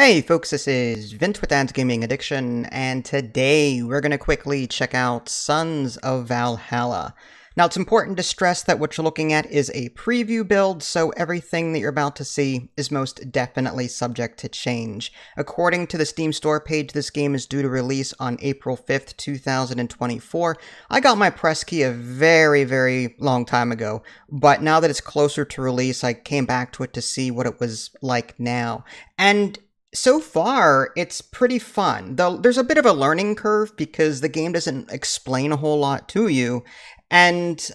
Hey folks, this is Vince with Dad's Gaming Addiction, and today we're going to quickly check out Sons of Valhalla. Now, it's important to stress that what you're looking at is a preview build, so everything that you're about to see is most definitely subject to change. According to the Steam store page, this game is due to release on April 5th, 2024. I got my press key a very long time ago, but now that it's closer to release, I came back to it to see what it was like now. And so far, it's pretty fun, though there's a bit of a learning curve because the game doesn't explain a whole lot to you. And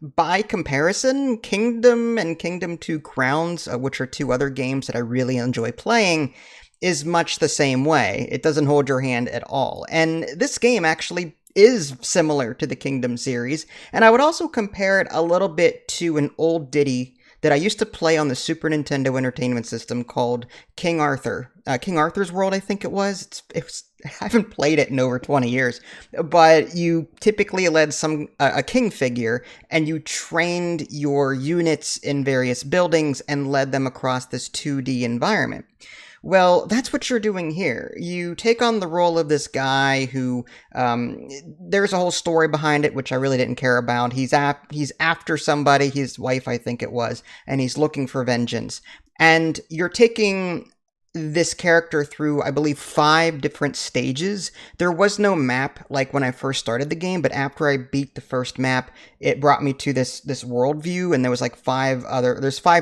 by comparison, Kingdom and Kingdom 2 Crowns, which are two other games that I really enjoy playing, is much the same way. It doesn't hold your hand at all. And this game actually is similar to the Kingdom series, and I would also compare it a little bit to an old ditty that I used to play on the Super Nintendo Entertainment System called King Arthur. King Arthur's World, I think it was. I haven't played it in over 20 years, but you typically led a king figure, and you trained your units in various buildings and led them across this 2D environment. Well, that's what you're doing here. You take on the role of this guy who, there's a whole story behind it, which I really didn't care about. He's after somebody, his wife, I think it was, and he's looking for vengeance. And you're taking this character through, I believe, 5 different stages. There was no map like when I first started the game, but after I beat the first map, it brought me to this world view, and there was like 5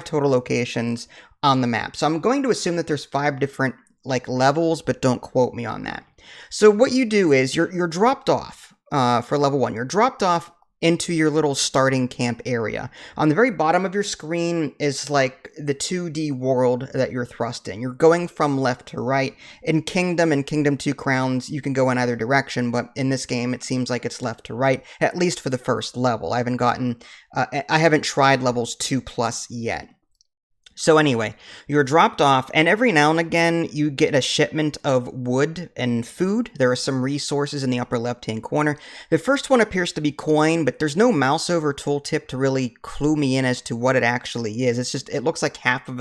total locations on the map. So I'm going to assume that there's 5 different like levels, but don't quote me on that. So what you do is you're dropped off for level 1. You're dropped off into your little starting camp area. On the very bottom of your screen is like the 2D world that you're thrust in. You're going from left to right. In Kingdom and Kingdom 2 Crowns, you can go in either direction, but in this game, it seems like it's left to right, at least for the first level. I haven't tried levels 2+ yet. So anyway, you're dropped off, and every now and again, you get a shipment of wood and food. There are some resources in the upper left-hand corner. The first one appears to be coin, but there's no mouse over tooltip to really clue me in as to what it actually is. It looks like half of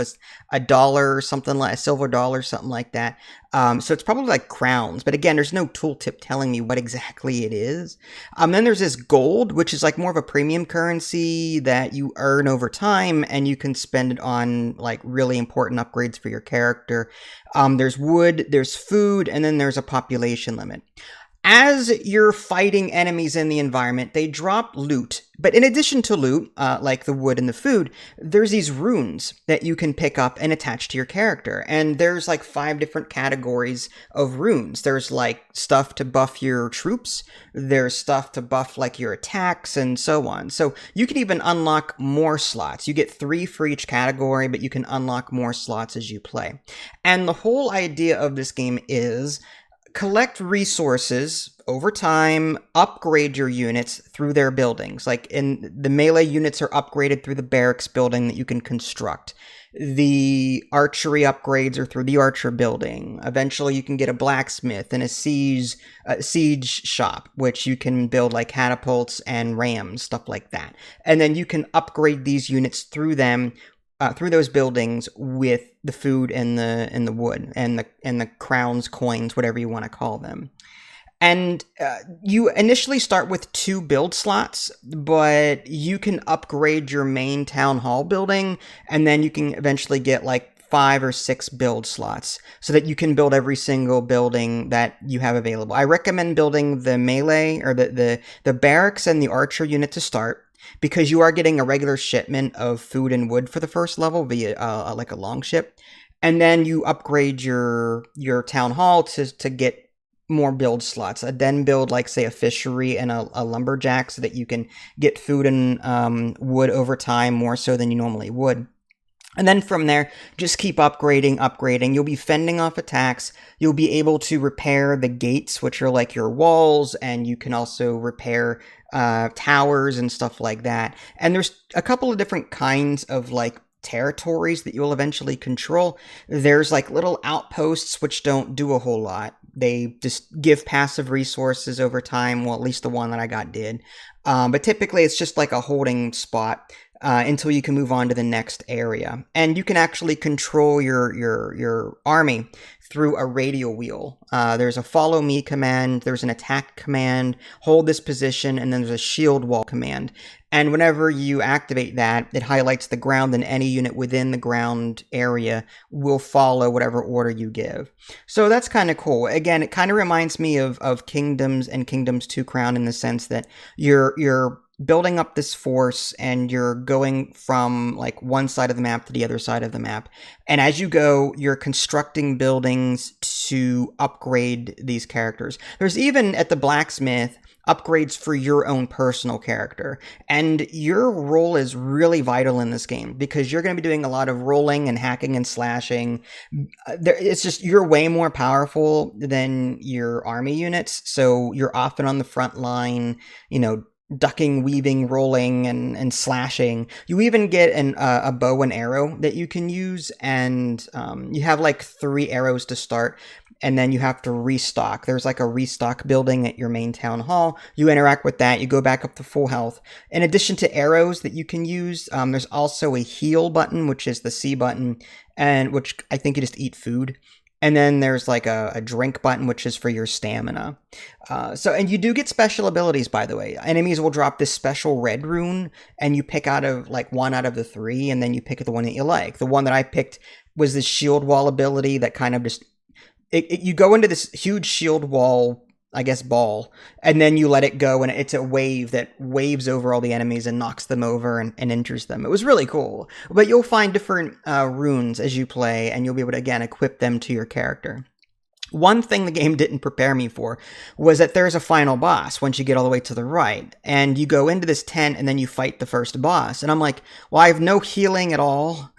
a dollar or something, like a silver dollar, something like that. So it's probably like crowns, but again, there's no tooltip telling me what exactly it is. Then there's this gold, which is like more of a premium currency that you earn over time, and you can spend it on like really important upgrades for your character. There's wood, there's food, and then there's a population limit. As you're fighting enemies in the environment, they drop loot. But in addition to loot, like the wood and the food, there's these runes that you can pick up and attach to your character. And there's like 5 different categories of runes. There's like stuff to buff your troops. There's stuff to buff like your attacks and so on. So you can even unlock more slots. You get 3 for each category, but you can unlock more slots as you play. And the whole idea of this game is collect resources over time, upgrade your units through their buildings. Like in the melee units are upgraded through the barracks building that you can construct. The archery upgrades are through the archer building. Eventually you can get a blacksmith and a siege shop, which you can build like catapults and rams, stuff like that. And then you can upgrade these units through them, through those buildings with the food and the wood and the crowns, coins, whatever you want to call them. And you initially start with 2 build slots, but you can upgrade your main town hall building, and then you can eventually get like 5 or 6 build slots so that you can build every single building that you have available. I recommend building the melee or the barracks and the archer unit to start, because you are getting a regular shipment of food and wood for the first level via like a long ship. And then you upgrade your town hall to get more build slots. Then build like, say, a fishery and a lumberjack so that you can get food and wood over time more so than you normally would. And then from there, just keep upgrading. You'll be fending off attacks. You'll be able to repair the gates, which are like your walls, and you can also repair towers and stuff like that. And there's a couple of different kinds of like territories that you'll eventually control. There's like little outposts which don't do a whole lot. They just give passive resources over time. Well, at least the one that I got did. But typically it's just like a holding spot until you can move on to the next area. And you can actually control your army through a radial wheel. There's a follow me command, there's an attack command, hold this position, and then there's a shield wall command. And whenever you activate that, it highlights the ground, and any unit within the ground area will follow whatever order you give. So that's kind of cool. Again, it kind of reminds me of Kingdoms and Kingdoms 2 Crown in the sense that you're building up this force and you're going from like one side of the map to the other side of the map. And as you go, you're constructing buildings to upgrade these characters. There's even at the blacksmith upgrades for your own personal character. And your role is really vital in this game because you're going to be doing a lot of rolling and hacking and slashing. It's just, you're way more powerful than your army units. So you're often on the front line, you know, ducking, weaving, rolling, and slashing. You even get a bow and arrow that you can use, and you have like 3 arrows to start, and then you have to restock. There's like a restock building at your main town hall. You interact with that, you go back up to full health. In addition to arrows that you can use, there's also a heal button, which is the C button, and which I think you just eat food. And then there's like a drink button, which is for your stamina. And you do get special abilities, by the way. Enemies will drop this special red rune, and you pick out of like 1 out of the 3, and then you pick the one that you like. The one that I picked was this shield wall ability that kind of just... you go into this huge shield wall, I guess, ball, and then you let it go, and it's a wave that waves over all the enemies and knocks them over and injures them. It was really cool. But you'll find different runes as you play, and you'll be able to, again, equip them to your character. One thing the game didn't prepare me for was that there's a final boss once you get all the way to the right, and you go into this tent and then you fight the first boss. And I'm like, well, I have no healing at all.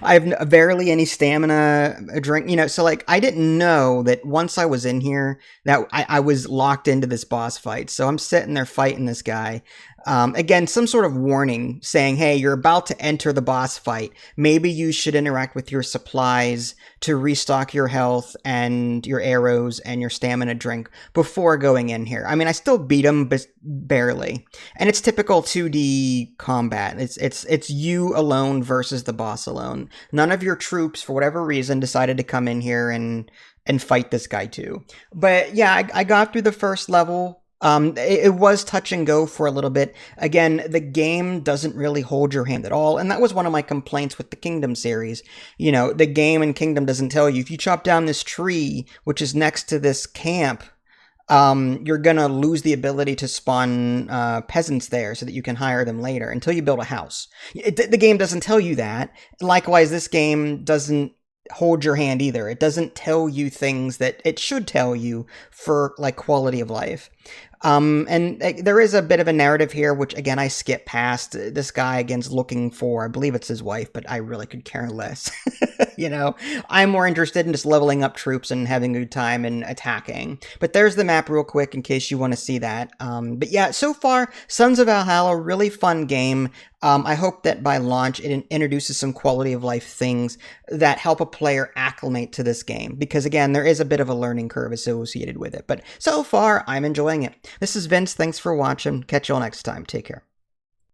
I have barely any stamina, a drink, you know, so like I didn't know that once I was in here that I was locked into this boss fight. So I'm sitting there fighting this guy. Again, some sort of warning saying, hey, you're about to enter the boss fight. Maybe you should interact with your supplies to restock your health and your arrows and your stamina drink before going in here. I mean, I still beat him, but barely. And it's typical 2D combat. It's you alone versus the boss alone. None of your troops, for whatever reason, decided to come in here and fight this guy too. But yeah, I got through the first level. It was touch and go for a little bit. Again, the game doesn't really hold your hand at all, and that was one of my complaints with the Kingdom series. You know, the game in Kingdom doesn't tell you, if you chop down this tree, which is next to this camp, you're gonna lose the ability to spawn peasants there so that you can hire them later until you build a house. The game doesn't tell you that. Likewise, this game doesn't hold your hand either. It doesn't tell you things that it should tell you for like quality of life. And there is a bit of a narrative here, which again, I skip past. This guy again's looking for, I believe it's his wife, but I really could care less. You know, I'm more interested in just leveling up troops and having a good time and attacking. But there's the map real quick in case you want to see that. But yeah, so far, Sons of Valhalla, really fun game. I hope that by launch, it introduces some quality of life things that help a player acclimate to this game. Because again, there is a bit of a learning curve associated with it. But so far, I'm enjoying it. This is Vince. Thanks for watching. Catch you all next time. Take care.